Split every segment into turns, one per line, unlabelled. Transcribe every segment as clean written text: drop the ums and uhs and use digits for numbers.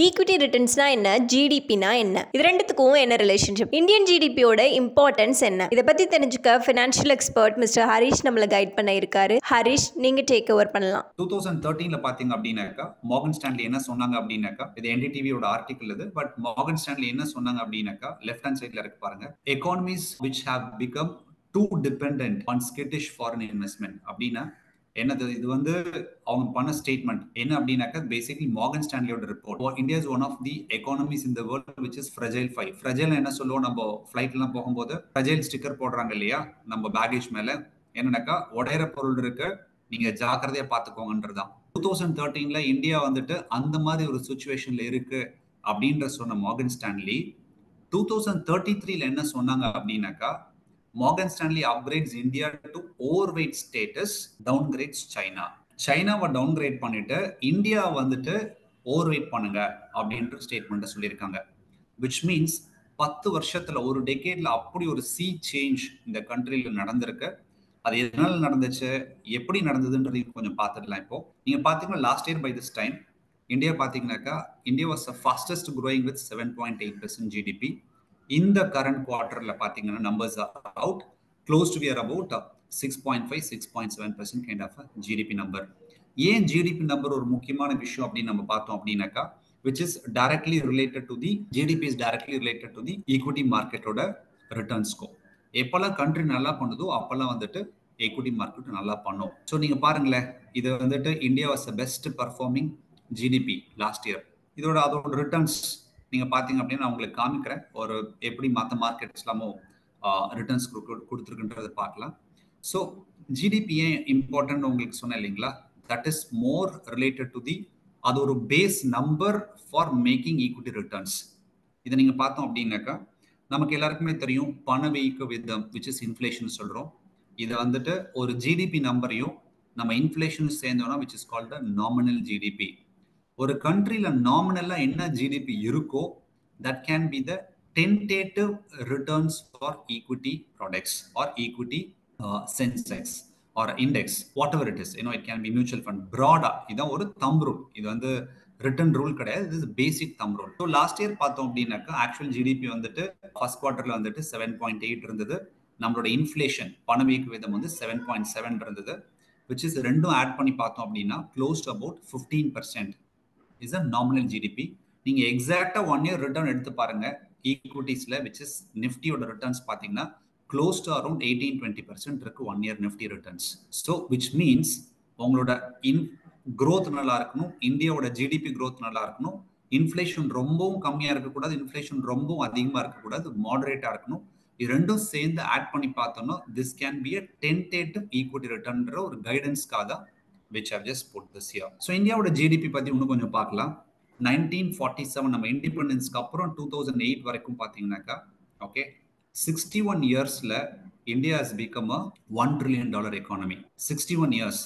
Equity ரிட்டர்ன்ஸ்னா என்ன, ஜிடிபினா என்ன, இது ரெண்டுத்துக்கும் என்ன ரிலேஷன்ஷிப், இந்தியன் ஜிடிபியோட இம்பார்ட்டன்ஸ் என்ன, இதை பத்தி தெரிஞ்சுக்க ஃபினான்ஷியல் எக்ஸ்பர்ட் மிஸ்டர் ஹரிஷ் நம்மளை கைட் பண்ண இருக்காரு. ஹரிஷ், நீங்க டேக் ஓவர் பண்ணலாம்.
2013 பாத்தீங்க அப்படின்னாக்கா மார்கன் ஸ்டான்லி என்ன சொன்னாங்க அப்படின்னாக்கா, இது என்டிடிவியோட ஆர்டிகல் இது, பட் மார்கன் ஸ்டான்லி என்ன சொன்னாங்க அப்படின்னாக்கா, லெஃப்ட் ஹேண்ட் சைட்ல இருக்கு பாருங்க, economies which have become too dependent on skittish foreign investment அப்படின்னா என்னது, இது வந்து அவங்க பண்ண ஸ்டேட்மெண்ட் என்ன அப்படின்னாக்கா, பேசிக்கலி மார்கன் ஸ்டான்லியோட report, India is one of the economies in the world which is fragile 5. Fragile என்ன சொல்லுவோம், நம்ம ஃபிளைட் எல்லாம் போகும்போது ஃப்ரெஜைல் ஸ்டிக்கர் போடுறாங்க இல்லையா நம்ம பேகேஜ் மேல, என்னன்னாக்கா உடையிற பொருள் இருக்கு, நீங்க ஜாக்கிரதையா பாத்துக்கோங்கன்றதுதான். 2013 இந்தியா வந்துட்டு அந்த மாதிரி ஒரு சிச்சுவேஷன்ல இருக்கு அப்படின்ற சொன்ன மார்கன் ஸ்டான்லி 2033 என்ன சொன்னாங்க அப்படின்னாக்கா, Morgan Stanley upgrades India to overweight status, downgrades China. சைனாவை டவுன்கிரேட் பண்ணிட்டு இந்தியா வந்துட்டு ஓவர்வெயிட் பண்ணுங்க அப்படின்ற ஸ்டேட்மெண்ட் சொல்லியிருக்காங்க. விச் மீன்ஸ் 10 வருஷத்துல ஒரு டெக்கேட்ல அப்படி ஒரு சீ சேஞ்ச் இந்த கண்ட்ரில நடந்திருக்கு. அது எதனால நடந்துச்சு, எப்படி நடந்ததுன்றது கொஞ்சம் பார்த்துடலாம். இப்போ நீங்க பாத்தீங்கன்னா last year by this time India பாத்தீங்கன்னாக்கா, India was fastest growing with 7.8% GDP. இந்த கரண்ட் குவார்டர்ல பாத்தீங்கன்னா numbers are out, close to where about 6.5 6.7% kind of GDP number. ஏன் ஜிடிபி நம்பர் ஒரு முக்கியமான விஷயம் அப்படின்னு நம்ம பார்த்தோம் அப்படின்னாக்கா, which is directly related to the GDP is directly related to the equity marketோட returns க்கும். எப்பெல்லாம் கண்ட்ரி நல்லா பண்ணுதோ அப்பெல்லாம் வந்துட்டு equity market நல்லா பண்ணும். ஸோ நீங்க பாருங்களேன், இது வந்துட்டு India was best performing GDP last year. அதோட ரிட்டர்ன்ஸ் நீங்க பாத்தீங்க அப்படின்னா உங்களுக்கு காமிக்கிறேன், ஒரு எப்படி மற்ற மார்க்கெட்ஸ் எல்லாமோ ரிட்டர்ன்ஸ் கொடுத்துருக்குன்றதை பார்க்கலாம். ஸோ ஜிடிபி ஏன் இம்பார்ட்டன்ட் உங்களுக்கு சொன்னேன் இல்லைங்களா, that is more related to the, அது ஒரு base number for making equity returns. இதை நீங்க பார்த்தோம் அப்படின்னாக்கா, நமக்கு எல்லாருக்குமே தெரியும் பணவீக்க விதம் விச் இஸ் இன்ஃப்ளேஷன் சொல்றோம். இதை வந்துட்டு ஒரு ஜிடிபி நம்பரையும் நம்ம இன்ஃப்ளேஷன் சேர்ந்தோம்னா which is called nominal GDP. ஒரு கண்ட்ரில நாமினலா என்ன ஜிடிபி இருக்கோ that can be the tentative returns for equity products or equity sensex or index, whatever it is, it can be mutual fund. broad இதான் ஒரு thumb rule, இது வந்து written rule கிடையாது, இது basic thumb rule. so last year பார்த்தோம் அப்படின்னாக்கா actual GDP வந்துட்டு first quarterல வந்துட்டு 7.8 இருந்தது. நம்மளோட இன்ஃப்ளேஷன் பணவீக்க விகிதம் வந்து 7.7 இருந்தது, which is ரெண்டும் ஆட் பண்ணி பார்த்தோம் அப்படின்னா close to about 15% is a nominal GDP. நீங்க எக்ஸாக்டா 1 year ரிட்டர்ன் எடுத்து பாருங்க ஈக்விட்டிஸ்ல, which is நிஃப்டியோட ரிட்டர்ன்ஸ் பாத்தீங்கன்னா close to around 18-20% இருக்கு 1 year nifty returns. So which means உங்களோட growth நல்லா இருக்கணும், இந்தியாவோட ஜிடிபி growth நல்லா இருக்கணும், இன்ஃப்ளேஷன் ரொம்பவும் கம்மியா இருக்கக்கூடாது, இன்ஃப்ளேஷன் ரொம்பவும் அதிகமா இருக்கக்கூடாது, மாடரேட்டா இருக்கணும். இது ரெண்டும் சேர்ந்து ஆட் பண்ணி பார்த்தோம்னா this can be a tentative equity return ஒரு கைடன்ஸ்க்காக தான் which I've just put this here. So இந்தியாவோட ஜிடிபி பத்தி இன்னும் கொஞ்சம் பார்க்கலாம். 1947 நம்ம இண்டிபெண்டன்ஸ்க்கு அப்புறம் 2008 வரைக்கும் பாத்தீங்கன்னாக்கா, okay, 61 yearsல India has become a $1 trillion economy. 61 years.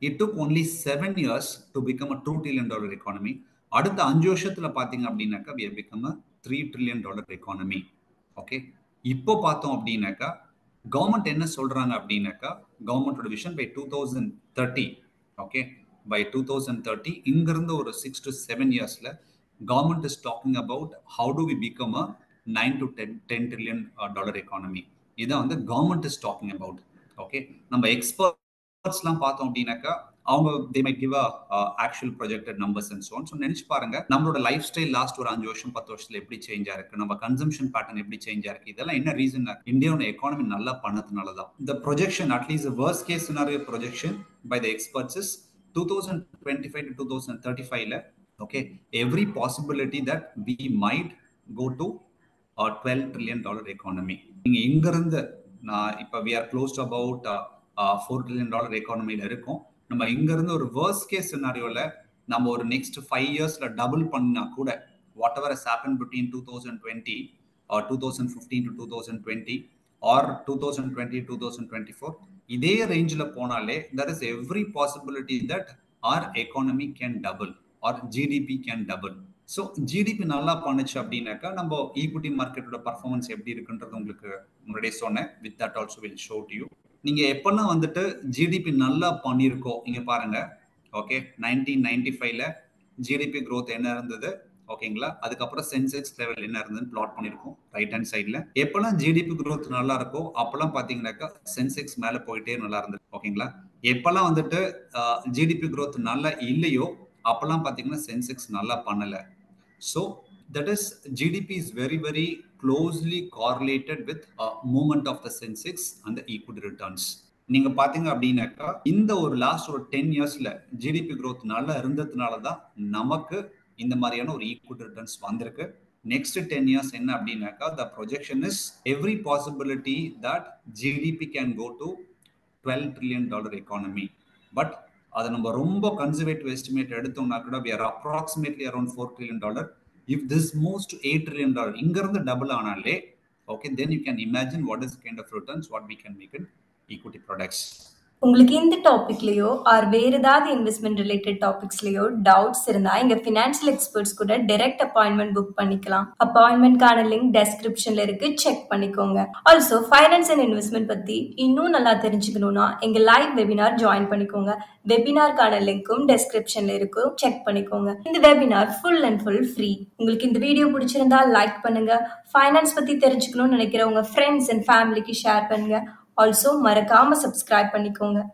It took only 7 years to become a $2 trillion economy. அடுத்த 5 வருஷத்துல பாத்தீங்க அப்படின்னாக்கா we have become a $3 trillion economy. Okay, இப்போ பார்த்தோம் அப்படின்னாக்கா கவர்மெண்ட் என்ன சொல்றாங்க அப்படின்னாக்கா, கவர்மெண்டோட விஷன் by 2030, ஓகே, by 2030 இங்கிருந்து ஒரு 6 to 7 yearsல government is talking about how do we become a 9 to 10 trillion dollar economy. இதான் வந்து government is talking about. Okay, நம்ம எக்ஸ்பர்ட்ஸ்லாம் பார்த்தோம் அப்படின்னாக்கா அவங்க they might give a actual projected numbers and so on. So நினைச்சு பாருங்க, நம்மளோட லைஃப் ஸ்டைல் லாஸ்ட் ஒரு 5 வருஷம் 10 வருஷத்துல எப்படி சேஞ்ச் ஆயிருக்கு, நம்ம கன்சம்ஷன் பேட்டர்ன் எப்படி சேஞ்ச் ஆயிருக்கு, இதெல்லாம் என்ன ரீசன், இந்தியாவோட எக்கானமி நல்லா பண்ணதுனாலதான். இந்த projection, at least worst case scenario projection by the experts is 2025 to 2035ல, okay, every possibility that we might go to a $12 trillion economy. நீங்க இங்க இருந்து நான் இப்ப we are close to about $4 trillion economyல இருக்கும். நம்ம இங்க இருந்து ஒரு worst case scenarioல நம்ம ஒரு next 5 yearsல டபுள் பண்ணா கூட, whatever has happened between 2020 or 2015 to 2020 or 2020 2024, இதே ரேஞ்சில போனாலே there is every possibility that our economy can double or GDP can double. So GDP நல்லா பண்ணுச்சு அப்படின்னாக்கா நம்ம ஈக்விட்டி மார்க்கெட்டோட பர்ஃபார்மன்ஸ் எப்படி இருக்குன்றது உங்களுக்கு முன்னாடியே சொன்னேன். With that also will show to you. நீங்க எப்பெல்லாம் வந்துட்டு ஜிடிபி நல்லா பண்ணியிருக்கோம் இங்க பாருங்க. ஓகே, 1995ல ஜிடிபி growth என்ன இருந்தது, ஓகேங்களா. அதுக்கப்புறம் சென்செக்ஸ் லெவல் என்ன இருந்ததுன்னு பிளாட் பண்ணிருக்கோம் ரைட் ஹேண்ட் சைட்ல. எப்பெல்லாம் ஜிடிபி growth நல்லா இருக்கோ அப்பெல்லாம் பாத்தீங்கன்னாக்கா சென்செக்ஸ் மேல போயிட்டே நல்லா இருந்தது. ஓகேங்களா. எப்பெல்லாம் வந்துட்டு ஜிடிபி growth நல்லா இல்லையோ அப்பெல்லாம் பாத்தீங்கன்னா சென்செக்ஸ் நல்லா பண்ணல. So that is GDP is very very closely correlated with movement of the Sensex and the equity returns. நீங்க பாத்தீங்க அப்படின்னாக்கா இந்த ஒரு லாஸ்ட் ஒரு 10 இயர்ஸ்ல ஜிடிபி growth நல்லா இருந்ததுனால தான் நமக்கு இந்த மாதிரியான ஒரு ஈக்விட்டி ரிட்டர்ன்ஸ் வந்திருக்கு. நெக்ஸ்ட் 10 இயர்ஸ் என்ன அப்படின்னாக்கா the projection is every possibility that GDP can go to $12 trillion economy. But அதை நம்ம ரொம்ப கன்சர்வேட்டிவ் எஸ்டிமேட் எடுத்தோம்னா கூட we are approximately around $4 trillion. If this moves to $8 trillion, இங்க இருந்து டபுள் ஆனாலே okay, then you can imagine what is kind of returns what we can make in equity products.
உங்களுக்கு இந்த டாபிக்லயோ ஆர் வேற ஏதாவது investment related டாபிக்ஸ்லயோ doubts இருந்தா எங்க financial experts கூட டைரக்ட் அப்பாயின்மெண்ட் புக் பண்ணிக்கலாம். அப்பாயின்மெண்ட்கான லிங்க் டெஸ்கிரிப்ஷன்ல இருக்கு, செக் பண்ணிக்கோங்க. ஆல்சோ ஃபைனான்ஸ் அண்ட் இன்வெஸ்ட்மெண்ட் பத்தி இன்னும் நல்லா தெரிஞ்சுக்கணும்னா எங்க லைவ் வெபினார் ஜாயின் பண்ணிக்கோங்க. வெபினார்கான லிங்க்கும் டெஸ்கிரிப்ஷன்ல இருக்கு, செக் பண்ணிக்கோங்க. இந்த webinar full and full free. உங்களுக்கு இந்த வீடியோ பிடிச்சிருந்தா லைக் பண்ணுங்க. ஃபைனான்ஸ் பத்தி தெரிஞ்சுக்கணும்னு நினைக்கிற உங்க ஃப்ரெண்ட்ஸ் அண்ட் ஃபேமிலிக்கு ஷேர் பண்ணுங்க. ஆல்சோ மறக்காம சப்ஸ்கிரைப் பண்ணிக்கோங்க.